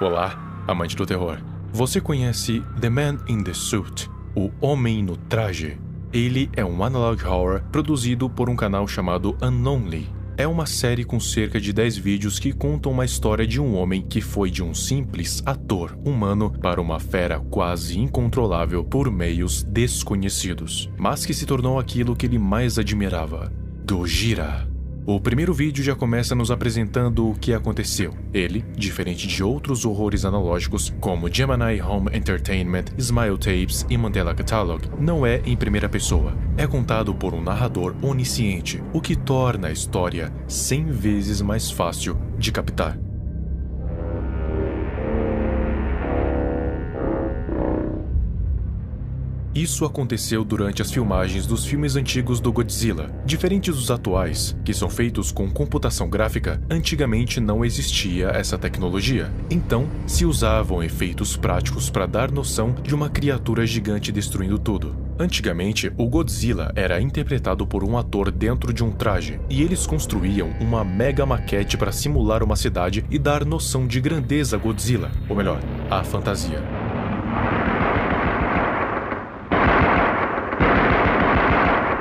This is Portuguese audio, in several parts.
Olá, amante do terror. Você conhece The Man in the Suit, o Homem no Traje? Ele é um analog horror produzido por um canal chamado Unknownly. É uma série com cerca de 10 vídeos que contam uma história de um homem que foi de um simples ator humano para uma fera quase incontrolável por meios desconhecidos, mas que se tornou aquilo que ele mais admirava: Gojira. O primeiro vídeo já começa nos apresentando o que aconteceu. Ele, diferente de outros horrores analógicos, como Gemini Home Entertainment, Smile Tapes e Mandela Catalog, não é em primeira pessoa. É contado por um narrador onisciente, o que torna a história 100 vezes mais fácil de captar. Isso aconteceu durante as filmagens dos filmes antigos do Godzilla. Diferentes dos atuais, que são feitos com computação gráfica, antigamente não existia essa tecnologia. Então, se usavam efeitos práticos para dar noção de uma criatura gigante destruindo tudo. Antigamente, o Godzilla era interpretado por um ator dentro de um traje, e eles construíam uma mega maquete para simular uma cidade e dar noção de grandeza a Godzilla, ou melhor, a fantasia.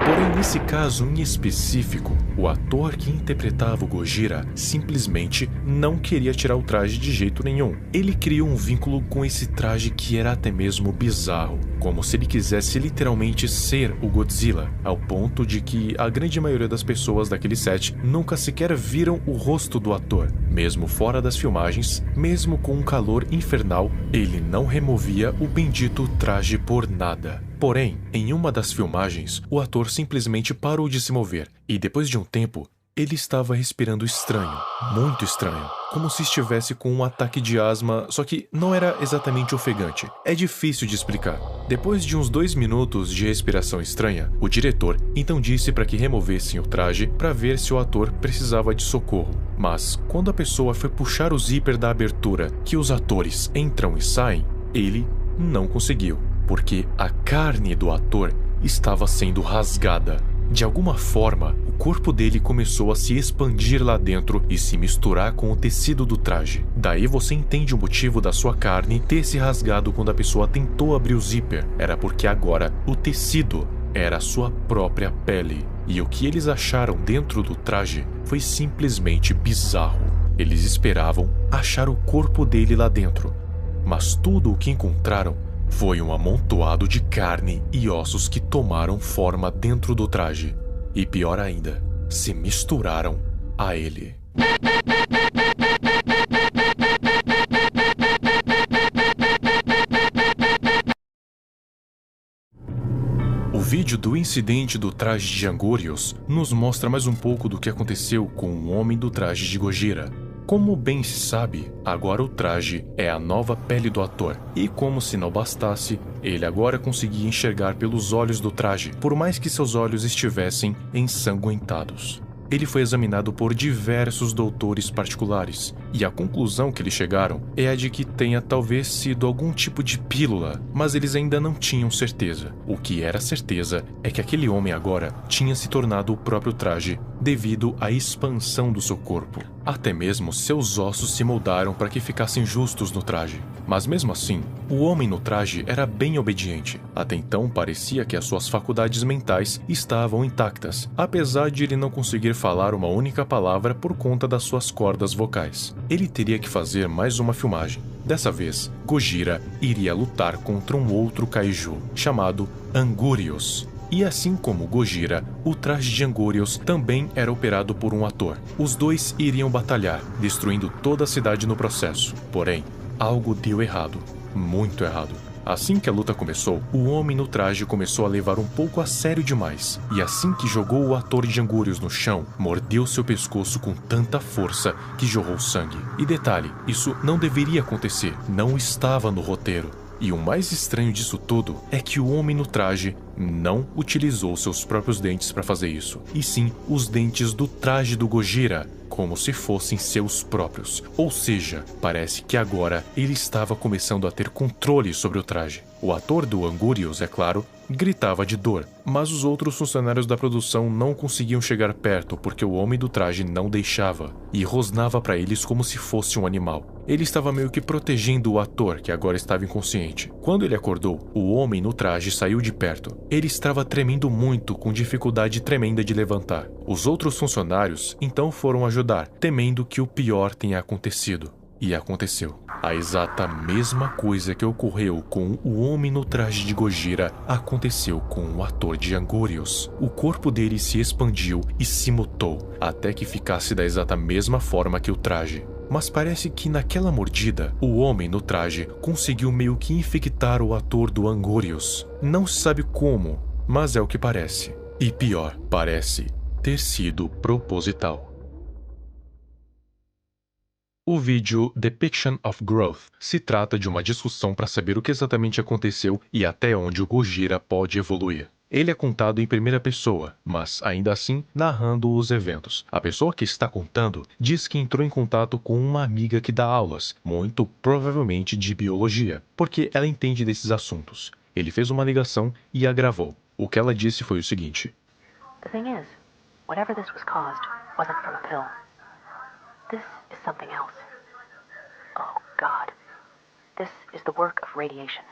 Porém, nesse caso em específico, o ator que interpretava o Gojira simplesmente não queria tirar o traje de jeito nenhum. Ele criou um vínculo com esse traje que era até mesmo bizarro, como se ele quisesse literalmente ser o Godzilla, ao ponto de que a grande maioria das pessoas daquele set nunca sequer viram o rosto do ator. Mesmo fora das filmagens, mesmo com um calor infernal, ele não removia o bendito traje por nada. Porém, em uma das filmagens, o ator simplesmente parou de se mover, e depois de um tempo, ele estava respirando estranho, muito estranho, como se estivesse com um ataque de asma, só que não era exatamente ofegante. É difícil de explicar. Depois de uns 2 minutos de respiração estranha, o diretor então disse para que removessem o traje para ver se o ator precisava de socorro. Mas, quando a pessoa foi puxar o zíper da abertura, que os atores entram e saem, ele não conseguiu, porque a carne do ator estava sendo rasgada. De alguma forma, o corpo dele começou a se expandir lá dentro e se misturar com o tecido do traje. Daí você entende o motivo da sua carne ter se rasgado quando a pessoa tentou abrir o zíper. Era porque agora o tecido era a sua própria pele. E o que eles acharam dentro do traje foi simplesmente bizarro. Eles esperavam achar o corpo dele lá dentro, mas tudo o que encontraram foi um amontoado de carne e ossos que tomaram forma dentro do traje. E pior ainda, se misturaram a ele. O vídeo do incidente do traje de Angorios nos mostra mais um pouco do que aconteceu com o homem do traje de Gojira. Como bem se sabe, agora o traje é a nova pele do ator, e como se não bastasse, ele agora conseguia enxergar pelos olhos do traje, por mais que seus olhos estivessem ensanguentados. Ele foi examinado por diversos doutores particulares, e a conclusão que eles chegaram é a de que tenha talvez sido algum tipo de pílula, mas eles ainda não tinham certeza. O que era certeza é que aquele homem agora tinha se tornado o próprio traje devido à expansão do seu corpo. Até mesmo seus ossos se moldaram para que ficassem justos no traje. Mas mesmo assim, o homem no traje era bem obediente. Até então parecia que as suas faculdades mentais estavam intactas, apesar de ele não conseguir falar uma única palavra por conta das suas cordas vocais. Ele teria que fazer mais uma filmagem. Dessa vez, Gojira iria lutar contra um outro kaiju, chamado Angorios. E assim como Gojira, o traje de Angorios também era operado por um ator. Os dois iriam batalhar, destruindo toda a cidade no processo. Porém, algo deu errado, muito errado. Assim que a luta começou, o homem no traje começou a levar um pouco a sério demais. E assim que jogou o ator de Angorios no chão, mordeu seu pescoço com tanta força que jorrou sangue. E detalhe, isso não deveria acontecer, não estava no roteiro. E o mais estranho disso tudo é que o homem no traje não utilizou seus próprios dentes para fazer isso, e sim os dentes do traje do Gojira, como se fossem seus próprios. Ou seja, parece que agora ele estava começando a ter controle sobre o traje. O ator do Angorios, é claro, gritava de dor, mas os outros funcionários da produção não conseguiam chegar perto porque o homem do traje não deixava e rosnava para eles como se fosse um animal. Ele estava meio que protegendo o ator, que agora estava inconsciente. Quando ele acordou, o homem no traje saiu de perto. Ele estava tremendo muito, com dificuldade tremenda de levantar. Os outros funcionários então foram ajudar, temendo que o pior tenha acontecido. E aconteceu. A exata mesma coisa que ocorreu com o homem no traje de Gojira aconteceu com o ator de Angorius. O corpo dele se expandiu e se mutou, até que ficasse da exata mesma forma que o traje. Mas parece que naquela mordida, o homem no traje conseguiu meio que infectar o ator do Angorius. Não se sabe como, mas é o que parece. E pior, parece ter sido proposital. O vídeo Depiction of Growth se trata de uma discussão para saber o que exatamente aconteceu e até onde o Gojira pode evoluir. Ele é contado em primeira pessoa, mas ainda assim narrando os eventos. A pessoa que está contando diz que entrou em contato com uma amiga que dá aulas, muito provavelmente de biologia, porque ela entende desses assuntos. Ele fez uma ligação e a gravou. O que ela disse foi o seguinte: The thing is, whatever this was caused wasn't from a pill. This is something else. Oh, God. This is the work of radiation.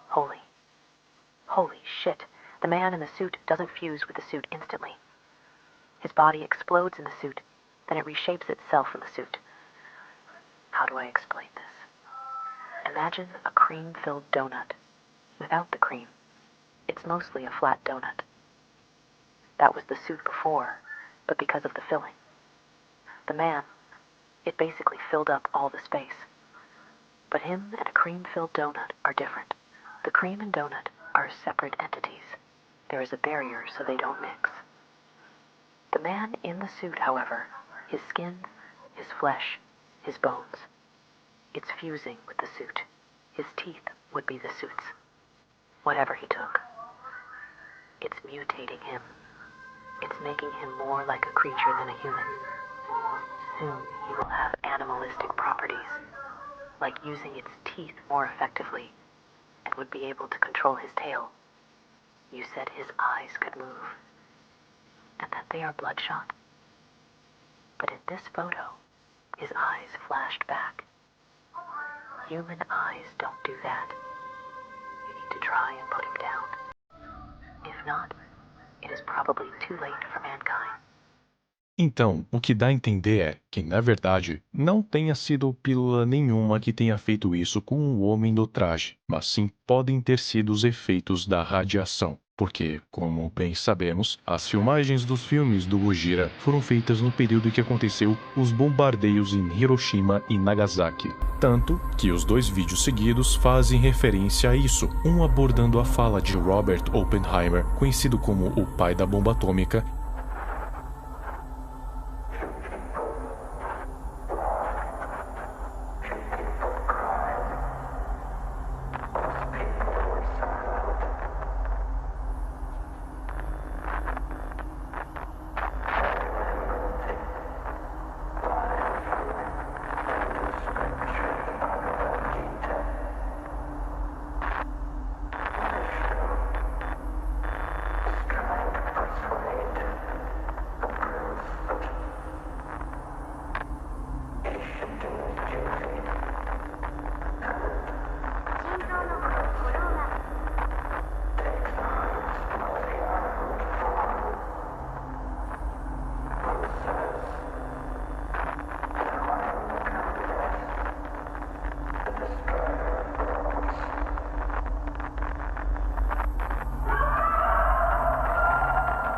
Holy shit. The man in the suit doesn't fuse with the suit instantly. His body explodes in the suit, then it reshapes itself in the suit. How do I explain this? Imagine a cream-filled donut without the cream. It's mostly a flat donut. That was the suit before, but because of the filling. The man, it basically filled up all the space. But him and a cream-filled donut are different. The cream and donut are separate entities. There is a barrier so they don't mix. The man in the suit, however, his skin, his flesh, his bones, it's fusing with the suit. His teeth would be the suit's. Whatever he took, it's mutating him. It's making him more like a creature than a human. Soon he will have animalistic properties, like using its teeth more effectively, and would be able to control his tail. You said his eyes could move, and that they are bloodshot. But in this photo, his eyes flashed back. Human eyes don't do that. You need to try and put him down. If not, it is probably too late for mankind. Então, o que dá a entender é que, na verdade, não tenha sido pílula nenhuma que tenha feito isso com o homem do traje, mas sim podem ter sido os efeitos da radiação. Porque, como bem sabemos, as filmagens dos filmes do Gojira foram feitas no período em que aconteceu os bombardeios em Hiroshima e Nagasaki. Tanto que os dois vídeos seguidos fazem referência a isso, um abordando a fala de Robert Oppenheimer, conhecido como o pai da bomba atômica,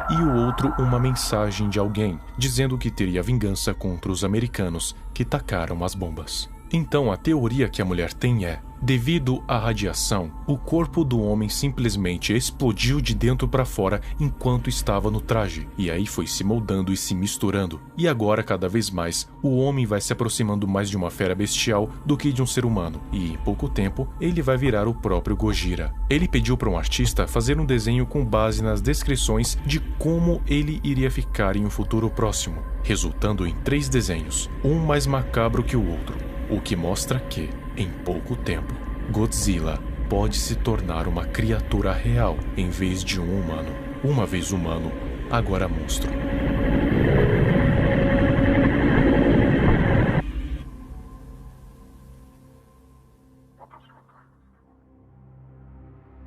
e o outro uma mensagem de alguém, dizendo que teria vingança contra os americanos que tacaram as bombas. Então a teoria que a mulher tem é: devido à radiação, o corpo do homem simplesmente explodiu de dentro para fora enquanto estava no traje, e aí foi se moldando e se misturando. E agora, cada vez mais, o homem vai se aproximando mais de uma fera bestial do que de um ser humano, e em pouco tempo ele vai virar o próprio Gojira. Ele pediu para um artista fazer um desenho com base nas descrições de como ele iria ficar em um futuro próximo, resultando em 3 desenhos, um mais macabro que o outro, o que mostra que, em pouco tempo, Godzilla pode se tornar uma criatura real em vez de um humano. Uma vez humano, agora monstro.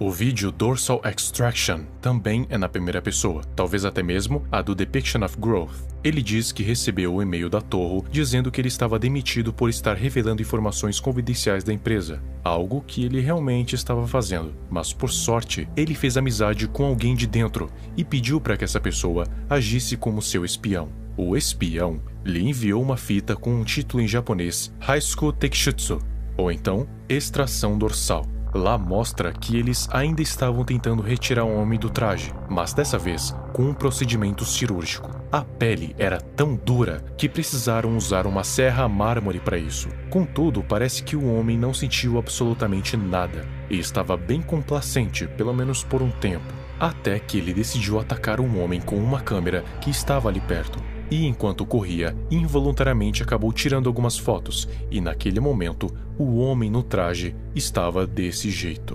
O vídeo Dorsal Extraction também é na primeira pessoa, talvez até mesmo a do Depiction of Growth. Ele diz que recebeu o e-mail da Toho dizendo que ele estava demitido por estar revelando informações confidenciais da empresa, algo que ele realmente estava fazendo. Mas por sorte, ele fez amizade com alguém de dentro e pediu para que essa pessoa agisse como seu espião. O espião lhe enviou uma fita com um título em japonês, Haisku Tekshutsu, ou então Extração Dorsal. Lá mostra que eles ainda estavam tentando retirar o homem do traje, mas dessa vez com um procedimento cirúrgico. A pele era tão dura que precisaram usar uma serra a mármore para isso. Contudo, parece que o homem não sentiu absolutamente nada e estava bem complacente, pelo menos por um tempo, até que ele decidiu atacar um homem com uma câmera que estava ali perto. E enquanto corria, involuntariamente acabou tirando algumas fotos, e naquele momento, o homem no traje estava desse jeito.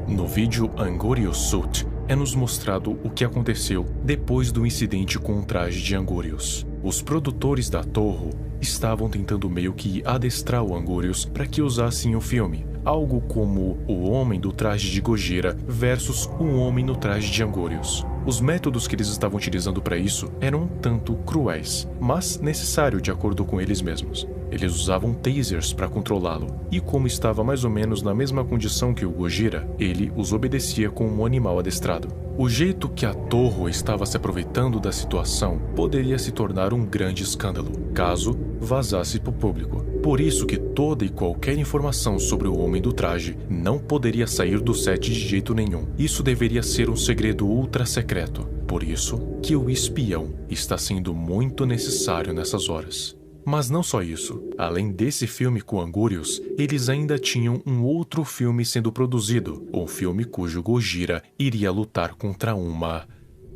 No vídeo Angorius Suit, é-nos mostrado o que aconteceu depois do incidente com o traje de Angorius. Os produtores da Toho estavam tentando meio que adestrar o Angorius para que usassem o filme, algo como o homem do traje de Gojira versus o homem no traje de Angorius. Os métodos que eles estavam utilizando para isso eram um tanto cruéis, mas necessário de acordo com eles mesmos. Eles usavam tasers para controlá-lo, e como estava mais ou menos na mesma condição que o Gojira, ele os obedecia como um animal adestrado. O jeito que a Toho estava se aproveitando da situação poderia se tornar um grande escândalo, caso vazasse para o público. Por isso que toda e qualquer informação sobre o homem do traje não poderia sair do set de jeito nenhum. Isso deveria ser um segredo ultra secreto. Por isso que o espião está sendo muito necessário nessas horas. Mas não só isso. Além desse filme com Angorius, eles ainda tinham um outro filme sendo produzido, um filme cujo Gojira iria lutar contra uma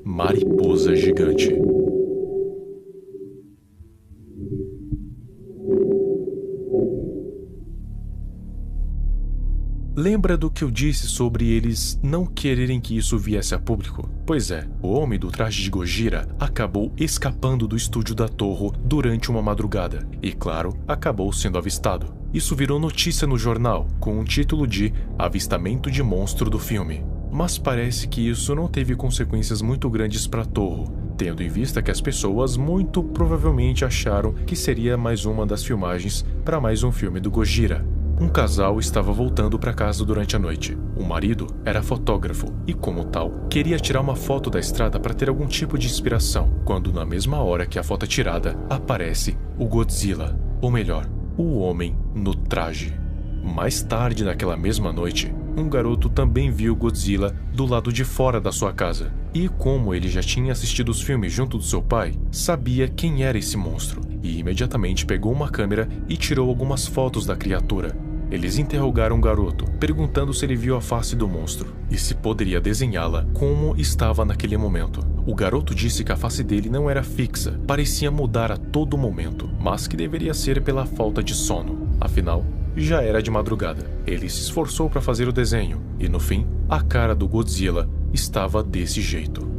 mariposa gigante. Lembra do que eu disse sobre eles não quererem que isso viesse a público? Pois é, o homem do traje de Gojira acabou escapando do estúdio da Toho durante uma madrugada e, claro, acabou sendo avistado. Isso virou notícia no jornal, com o título de Avistamento de Monstro do filme. Mas parece que isso não teve consequências muito grandes para Toho, tendo em vista que as pessoas muito provavelmente acharam que seria mais uma das filmagens para mais um filme do Gojira. Um casal estava voltando para casa durante a noite. O marido era fotógrafo e, como tal, queria tirar uma foto da estrada para ter algum tipo de inspiração, quando na mesma hora que a foto é tirada, aparece o Godzilla, ou melhor, o homem no traje. Mais tarde naquela mesma noite, um garoto também viu Godzilla do lado de fora da sua casa. E como ele já tinha assistido os filmes junto do seu pai, sabia quem era esse monstro, e imediatamente pegou uma câmera e tirou algumas fotos da criatura. Eles interrogaram o garoto, perguntando se ele viu a face do monstro e se poderia desenhá-la como estava naquele momento. O garoto disse que a face dele não era fixa, parecia mudar a todo momento, mas que deveria ser pela falta de sono. Afinal, já era de madrugada. Ele se esforçou para fazer o desenho e, no fim, a cara do Godzilla estava desse jeito.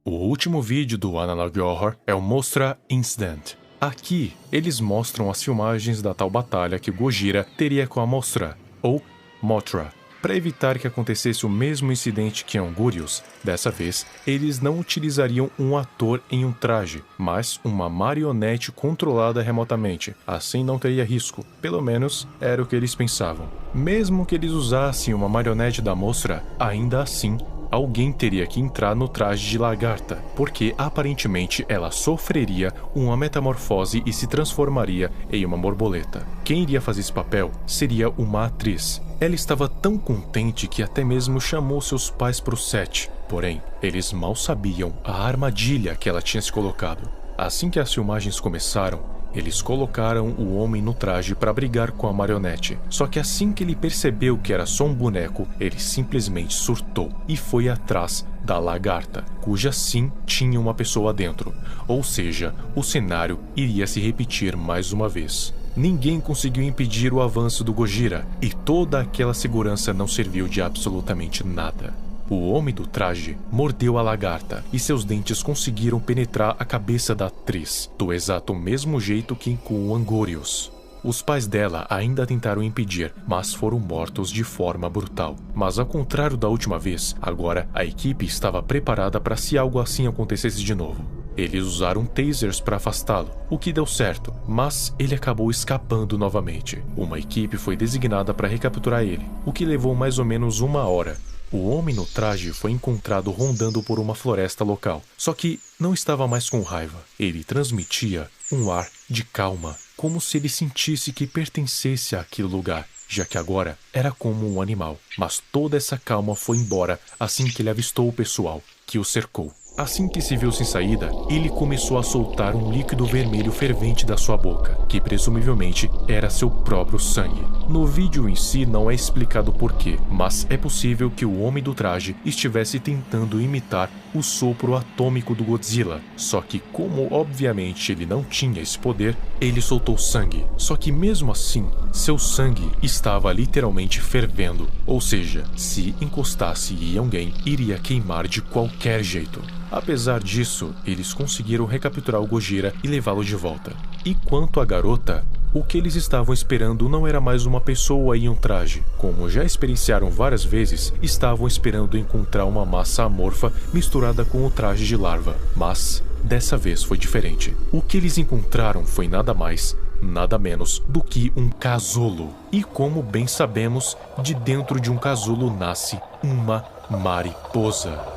O último vídeo do Analog Horror é o Mostra Incident. Aqui, eles mostram as filmagens da tal batalha que Gojira teria com a Mostra, ou Mothra. Para evitar que acontecesse o mesmo incidente que Angorius, dessa vez, eles não utilizariam um ator em um traje, mas uma marionete controlada remotamente. Assim não teria risco, pelo menos era o que eles pensavam. Mesmo que eles usassem uma marionete da Mostra, ainda assim, alguém teria que entrar no traje de lagarta, porque aparentemente ela sofreria uma metamorfose e se transformaria em uma borboleta. Quem iria fazer esse papel seria uma atriz. Ela estava tão contente que até mesmo chamou seus pais para o set. Porém, eles mal sabiam a armadilha que ela tinha se colocado. Assim que as filmagens começaram, eles colocaram o homem no traje para brigar com a marionete. Só que assim que ele percebeu que era só um boneco, ele simplesmente surtou e foi atrás da lagarta, cuja sim tinha uma pessoa dentro. Ou seja, o cenário iria se repetir mais uma vez. Ninguém conseguiu impedir o avanço do Gojira, e toda aquela segurança não serviu de absolutamente nada. O homem do traje mordeu a lagarta e seus dentes conseguiram penetrar a cabeça da atriz, do exato mesmo jeito que com o Angorius. Os pais dela ainda tentaram impedir, mas foram mortos de forma brutal. Mas ao contrário da última vez, agora a equipe estava preparada para se algo assim acontecesse de novo. Eles usaram tasers para afastá-lo, o que deu certo, mas ele acabou escapando novamente. Uma equipe foi designada para recapturar ele, o que levou mais ou menos 1 hora. O homem no traje foi encontrado rondando por uma floresta local, só que não estava mais com raiva. Ele transmitia um ar de calma, como se ele sentisse que pertencesse àquele lugar, já que agora era como um animal. Mas toda essa calma foi embora assim que ele avistou o pessoal, que o cercou. Assim que se viu sem saída, ele começou a soltar um líquido vermelho fervente da sua boca, que presumivelmente era seu próprio sangue. No vídeo em si não é explicado porquê, mas é possível que o homem do traje estivesse tentando imitar o sopro atômico do Godzilla. Só que como obviamente ele não tinha esse poder, ele soltou sangue. Só que mesmo assim, seu sangue estava literalmente fervendo. Ou seja, se encostasse em alguém, iria queimar de qualquer jeito. Apesar disso, eles conseguiram recapturar o Gojira e levá-lo de volta. E quanto à garota, o que eles estavam esperando não era mais uma pessoa em um traje. Como já experienciaram várias vezes, estavam esperando encontrar uma massa amorfa misturada com o traje de larva. Mas dessa vez foi diferente. O que eles encontraram foi nada mais, nada menos do que um casulo. E como bem sabemos, de dentro de um casulo nasce uma mariposa.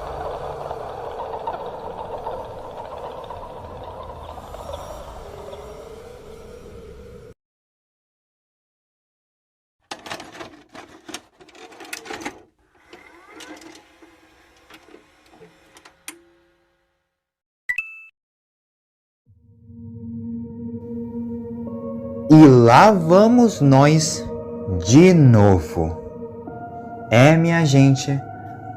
E lá vamos nós de novo. Minha gente,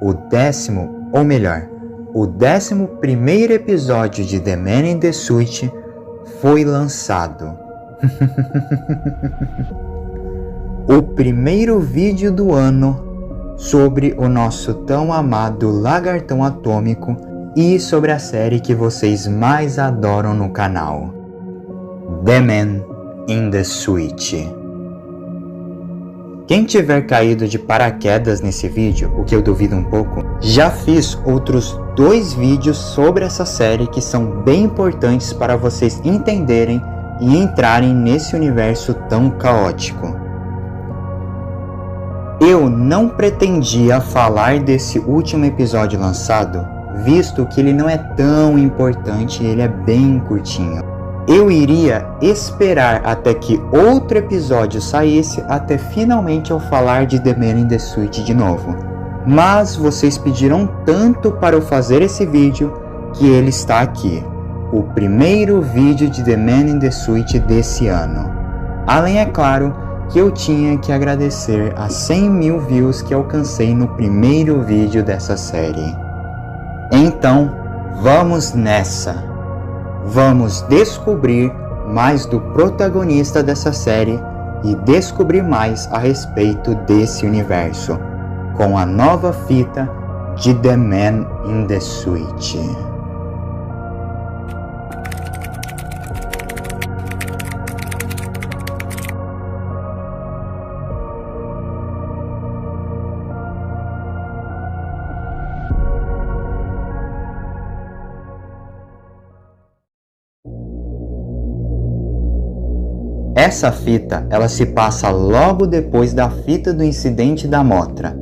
o 11º episódio de The Man in the Suit foi lançado. O primeiro vídeo do ano sobre o nosso tão amado Lagartão Atômico e sobre a série que vocês mais adoram no canal, The Man in the Suit. Quem tiver caído de paraquedas nesse vídeo, o que eu duvido um pouco, já fiz outros 2 vídeos sobre essa série que são bem importantes para vocês entenderem e entrarem nesse universo tão caótico. Eu não pretendia falar desse último episódio lançado, visto que ele não é tão importante e ele é bem curtinho. Eu iria esperar até que outro episódio saísse até finalmente eu falar de The Man in the Suit de novo. Mas vocês pediram tanto para eu fazer esse vídeo que ele está aqui. O primeiro vídeo de The Man in the Suit desse ano. Além, é claro, que eu tinha que agradecer a 100.000 views que alcancei no primeiro vídeo dessa série. Então, vamos nessa! Vamos descobrir mais do protagonista dessa série e descobrir mais a respeito desse universo, com a nova fita de The Man in the Suit. Essa fita, ela se passa logo depois da fita do incidente da Mothra.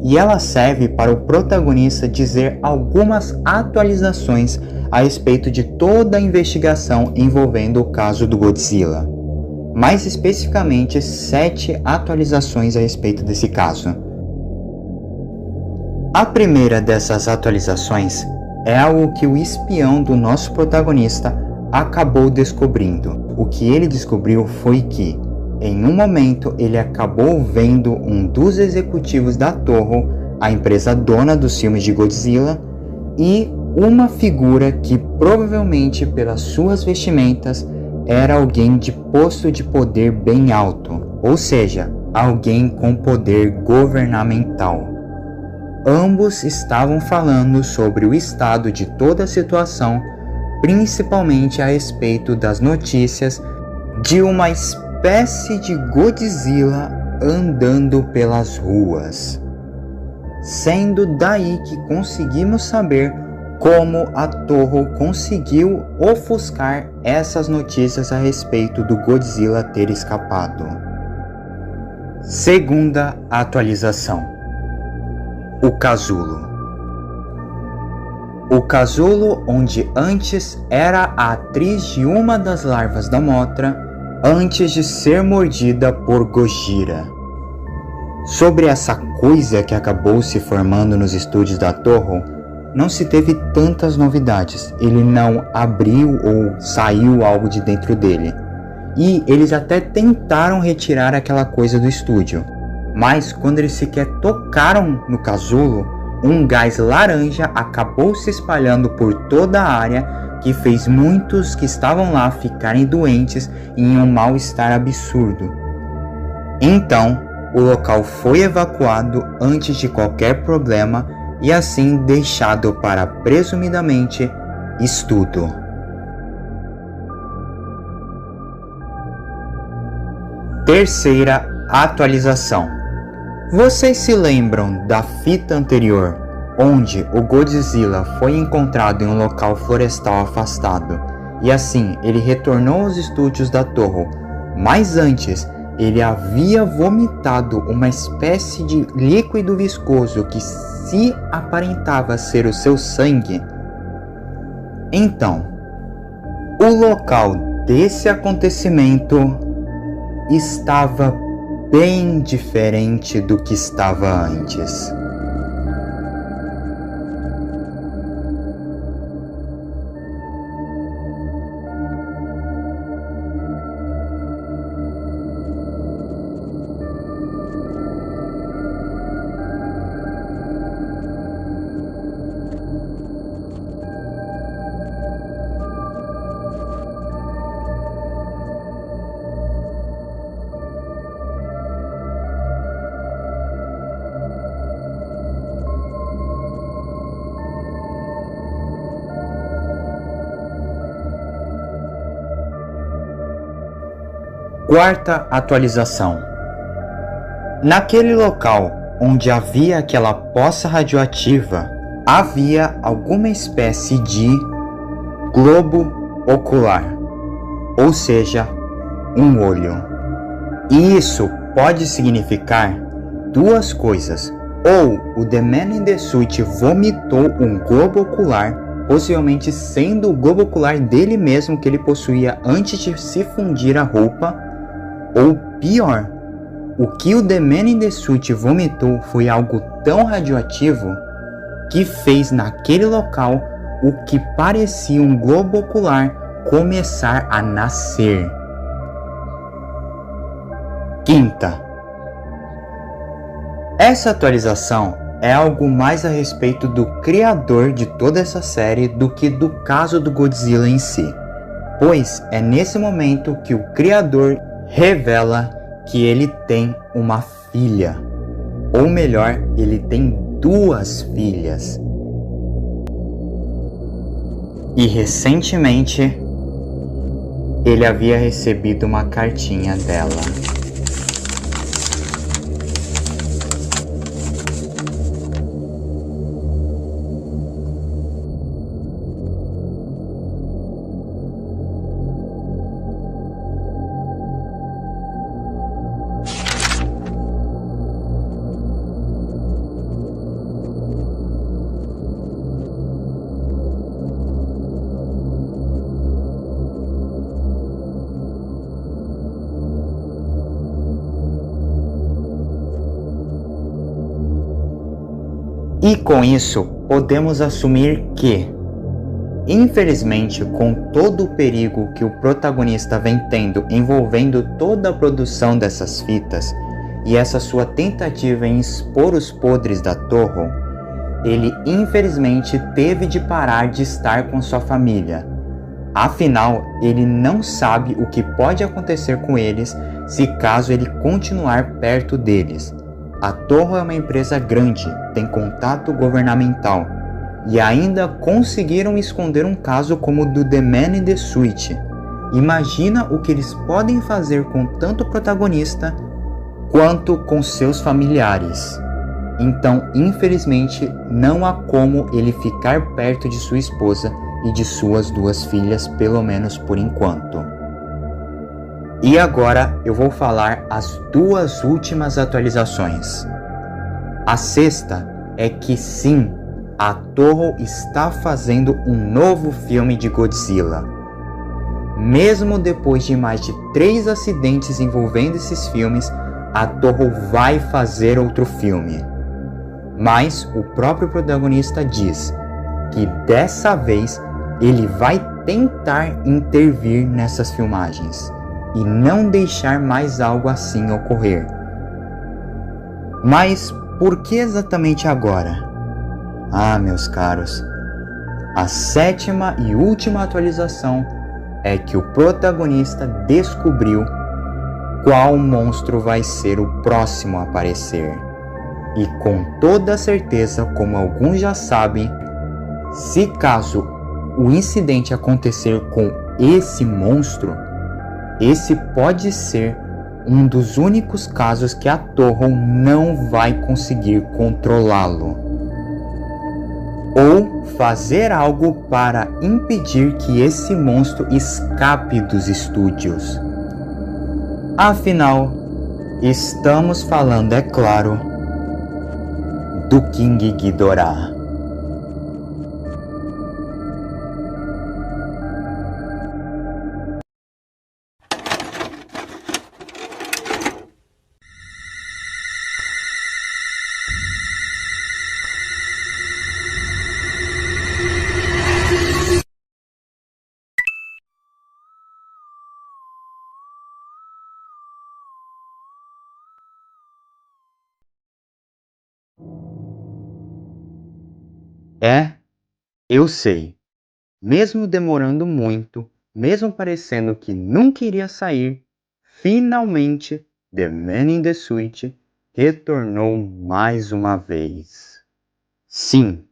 e ela serve para o protagonista dizer algumas atualizações a respeito de toda a investigação envolvendo o caso do Godzilla. Mais especificamente, 7 atualizações a respeito desse caso. A primeira dessas atualizações é algo que o espião do nosso protagonista acabou descobrindo. O que ele descobriu foi que, em um momento, ele acabou vendo um dos executivos da Toho, a empresa dona dos filmes de Godzilla, e uma figura que provavelmente pelas suas vestimentas era alguém de posto de poder bem alto, ou seja, alguém com poder governamental. Ambos estavam falando sobre o estado de toda a situação, principalmente a respeito das notícias de uma espécie de Godzilla andando pelas ruas. Sendo daí que conseguimos saber como a Toho conseguiu ofuscar essas notícias a respeito do Godzilla ter escapado. Segunda atualização: o casulo. O casulo, onde antes era a atriz de uma das larvas da Mothra, antes de ser mordida por Gojira. Sobre essa coisa que acabou se formando nos estúdios da Toho, não se teve tantas novidades. Ele não abriu ou saiu algo de dentro dele. E eles até tentaram retirar aquela coisa do estúdio. Mas quando eles sequer tocaram no casulo, um gás laranja acabou se espalhando por toda a área, que fez muitos que estavam lá ficarem doentes e em um mal-estar absurdo. Então, o local foi evacuado antes de qualquer problema e assim deixado para, presumidamente, estudo. Terceira atualização. Vocês se lembram da fita anterior, onde o Godzilla foi encontrado em um local florestal afastado, e assim ele retornou aos estúdios da Toho, mas antes ele havia vomitado uma espécie de líquido viscoso que se aparentava ser o seu sangue? Então, o local desse acontecimento estava bem diferente do que estava antes. Quarta atualização. Naquele local onde havia aquela poça radioativa, havia alguma espécie de globo ocular, ou seja, um olho. E isso pode significar duas coisas. Ou o The Man in the Suit vomitou um globo ocular, possivelmente sendo o globo ocular dele mesmo que ele possuía antes de se fundir a roupa. Ou pior, o que o The Man in the Suit vomitou foi algo tão radioativo que fez naquele local o que parecia um globo ocular começar a nascer. Quinta. Essa atualização é algo mais a respeito do criador de toda essa série do que do caso do Godzilla em si, pois é nesse momento que o criador revela que ele tem uma filha, ou melhor, ele tem duas filhas. E recentemente ele havia recebido uma cartinha dela. E com isso, podemos assumir que, infelizmente, com todo o perigo que o protagonista vem tendo envolvendo toda a produção dessas fitas e essa sua tentativa em expor os podres da Toho, ele infelizmente teve de parar de estar com sua família. Afinal, ele não sabe o que pode acontecer com eles se caso ele continuar perto deles. A Toho é uma empresa grande, tem contato governamental e ainda conseguiram esconder um caso como o do The Man in the Suite. Imagina o que eles podem fazer com tanto o protagonista quanto com seus familiares. Então, infelizmente, não há como ele ficar perto de sua esposa e de suas 2 filhas, pelo menos por enquanto. E agora eu vou falar as 2 últimas atualizações. A sexta é que sim, a Toho está fazendo um novo filme de Godzilla. Mesmo depois de mais de 3 acidentes envolvendo esses filmes, a Toho vai fazer outro filme. Mas o próprio protagonista diz que dessa vez ele vai tentar intervir nessas filmagens e não deixar mais algo assim ocorrer. Mas por que exatamente agora? Ah, meus caros, a 7ª e última atualização é que o protagonista descobriu qual monstro vai ser o próximo a aparecer. E com toda certeza, como alguns já sabem, se caso o incidente acontecer com esse monstro, esse pode ser um dos únicos casos que a Toho não vai conseguir controlá-lo, ou fazer algo para impedir que esse monstro escape dos estúdios. Afinal, estamos falando, é claro, do King Ghidorah. Eu sei. Mesmo demorando muito, mesmo parecendo que nunca iria sair, finalmente The Man in the Suite retornou mais uma vez. Sim,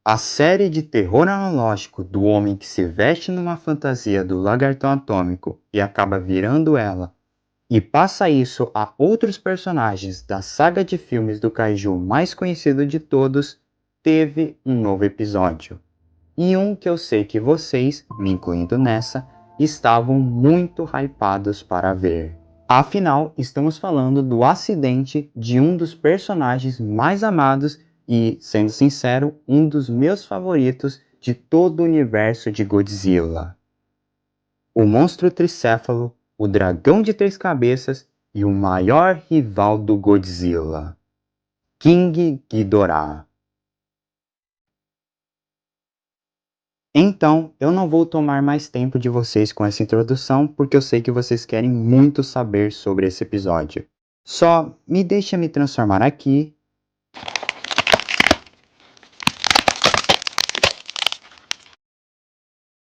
a série de terror analógico do homem que se veste numa fantasia do lagartão atômico e acaba virando ela, e passa isso a outros personagens da saga de filmes do Kaiju mais conhecido de todos, teve um novo episódio. E um que eu sei que vocês, me incluindo nessa, estavam muito hypados para ver. Afinal, estamos falando do acidente de um dos personagens mais amados e, sendo sincero, um dos meus favoritos de todo o universo de Godzilla. O monstro tricéfalo, o dragão de 3 cabeças e o maior rival do Godzilla, King Ghidorah. Então, eu não vou tomar mais tempo de vocês com essa introdução, porque eu sei que vocês querem muito saber sobre esse episódio. Só me deixa me transformar aqui.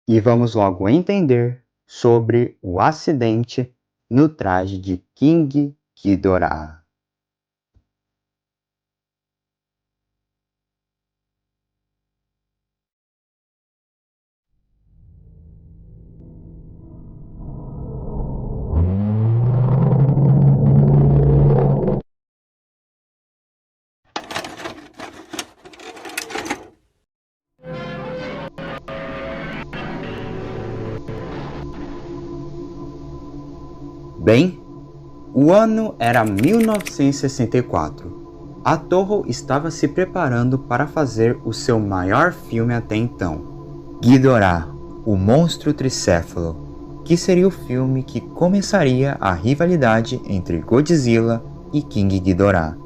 E vamos logo entender sobre o acidente no traje de King Ghidorah. Bem, o ano era 1964. A Toho estava se preparando para fazer o seu maior filme até então, Ghidorah, o monstro tricéfalo, que seria o filme que começaria a rivalidade entre Godzilla e King Ghidorah.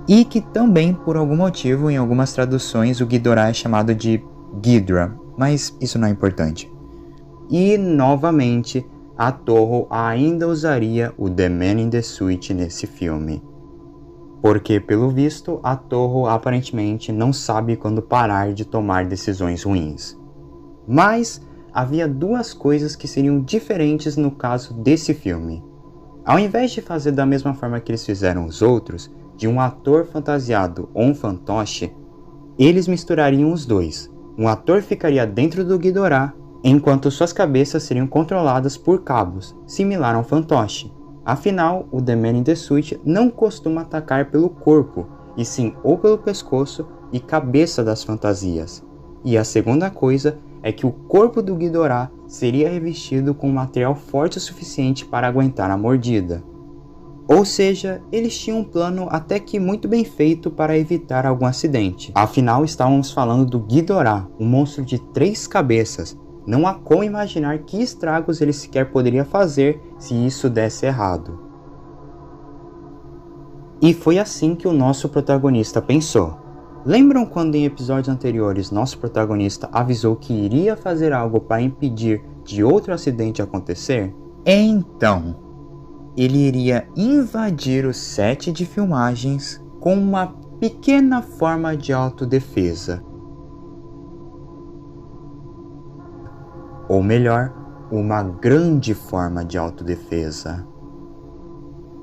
e que também, por algum motivo, em algumas traduções, o Ghidorah é chamado de Ghidra, mas isso não é importante. E, novamente, a Toho ainda usaria o The Man in the Suit nesse filme. Porque, pelo visto, a Toho aparentemente não sabe quando parar de tomar decisões ruins. Mas havia duas coisas que seriam diferentes no caso desse filme. Ao invés de fazer da mesma forma que eles fizeram os outros, de um ator fantasiado ou um fantoche, eles misturariam os dois. Um ator ficaria dentro do Ghidorah, enquanto suas cabeças seriam controladas por cabos, similar a um fantoche. Afinal, o The Man in the Suit não costuma atacar pelo corpo, e sim ou pelo pescoço e cabeça das fantasias. E a segunda coisa é que o corpo do Ghidorah seria revestido com material forte o suficiente para aguentar a mordida. Ou seja, eles tinham um plano até que muito bem feito para evitar algum acidente. Afinal, estávamos falando do Ghidorah, um monstro de 3 cabeças. Não há como imaginar que estragos ele sequer poderia fazer se isso desse errado. E foi assim que o nosso protagonista pensou. Lembram quando em episódios anteriores nosso protagonista avisou que iria fazer algo para impedir de outro acidente acontecer? Então, ele iria invadir o set de filmagens com uma pequena forma de autodefesa. Ou melhor, uma grande forma de autodefesa.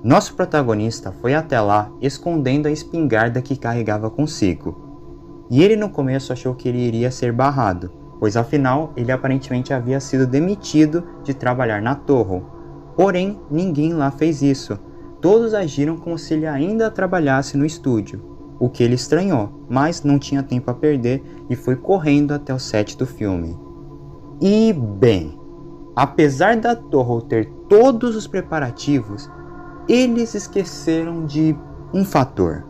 Nosso protagonista foi até lá escondendo a espingarda que carregava consigo. E ele no começo achou que ele iria ser barrado, pois afinal ele aparentemente havia sido demitido de trabalhar na Toho. Porém, ninguém lá fez isso. Todos agiram como se ele ainda trabalhasse no estúdio, o que ele estranhou, mas não tinha tempo a perder e foi correndo até o set do filme. E bem, apesar da Toho ter todos os preparativos, eles esqueceram de um fator.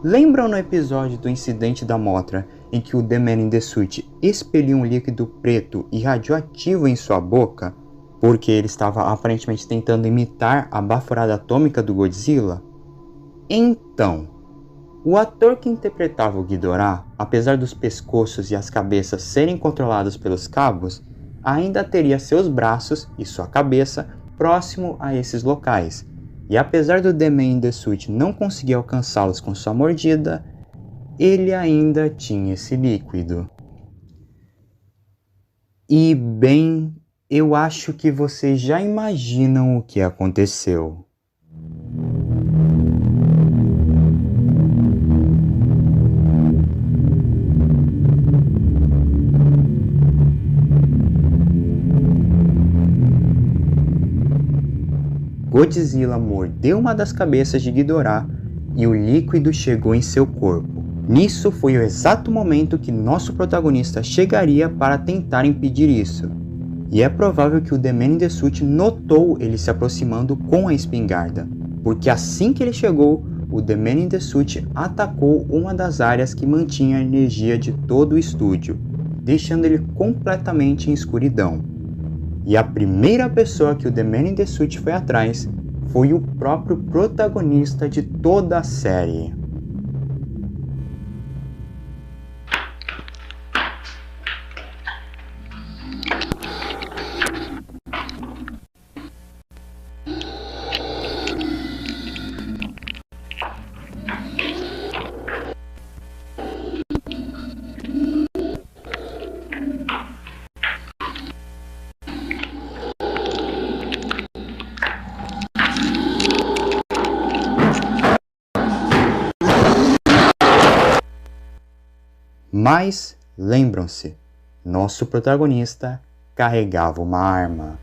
Lembram no episódio do incidente da Mothra, em que o The Man in the Suit expeliu um líquido preto e radioativo em sua boca, porque ele estava aparentemente tentando imitar a baforada atômica do Godzilla? Então, o ator que interpretava o Ghidorah, apesar dos pescoços e as cabeças serem controlados pelos cabos, ainda teria seus braços e sua cabeça próximo a esses locais. E apesar do The Man in the Suit não conseguir alcançá-los com sua mordida, ele ainda tinha esse líquido. E bem, eu acho que vocês já imaginam o que aconteceu. Godzilla mordeu uma das cabeças de Ghidorah e o líquido chegou em seu corpo. Nisso foi o exato momento que nosso protagonista chegaria para tentar impedir isso. E é provável que o The Man in the Suit notou ele se aproximando com a espingarda, porque assim que ele chegou, o The Man in the Suit atacou uma das áreas que mantinha a energia de todo o estúdio, deixando ele completamente em escuridão. E a primeira pessoa que o The Man in the Suit foi atrás foi o próprio protagonista de toda a série. Mas, lembram-se, nosso protagonista carregava uma arma.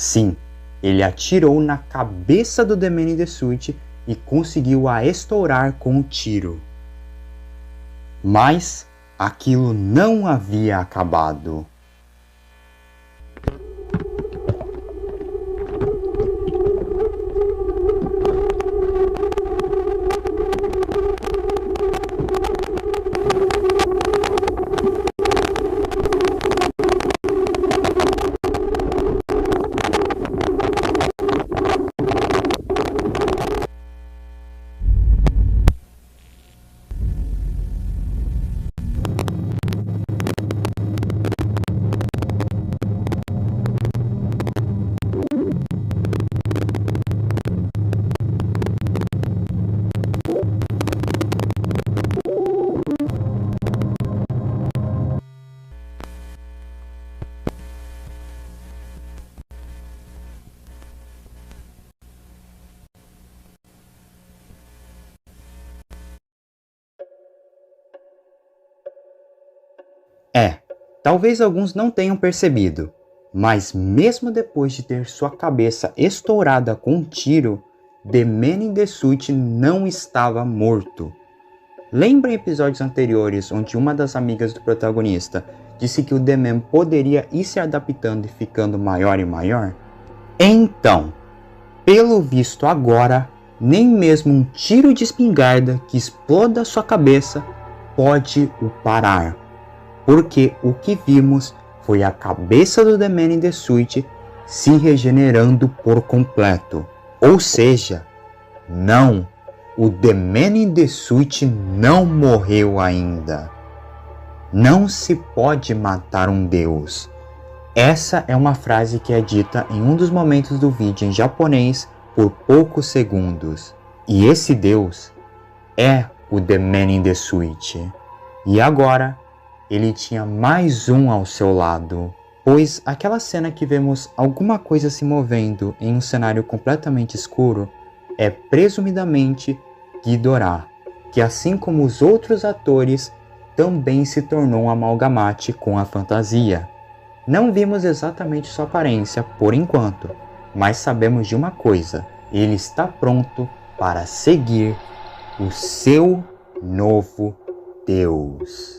Sim, ele atirou na cabeça do The Man in the Suit e conseguiu a estourar com um tiro. Mas aquilo não havia acabado. Talvez alguns não tenham percebido, mas mesmo depois de ter sua cabeça estourada com um tiro, The Man in the Suit não estava morto. Lembra em episódios anteriores onde uma das amigas do protagonista disse que o The Man poderia ir se adaptando e ficando maior e maior? Então, pelo visto agora, nem mesmo um tiro de espingarda que exploda sua cabeça pode o parar. Porque o que vimos foi a cabeça do The Man in the Suit se regenerando por completo. Ou seja, não, o The Man in the Suit não morreu ainda. Não se pode matar um deus. Essa é uma frase que é dita em um dos momentos do vídeo em japonês por poucos segundos. E esse deus é o The Man in the Suit. E agora ele tinha mais um ao seu lado, pois aquela cena que vemos alguma coisa se movendo em um cenário completamente escuro é presumidamente Ghidorah, que assim como os outros atores também se tornou um amalgamate com a fantasia. Não vimos exatamente sua aparência por enquanto, mas sabemos de uma coisa: ele está pronto para seguir o seu novo Deus.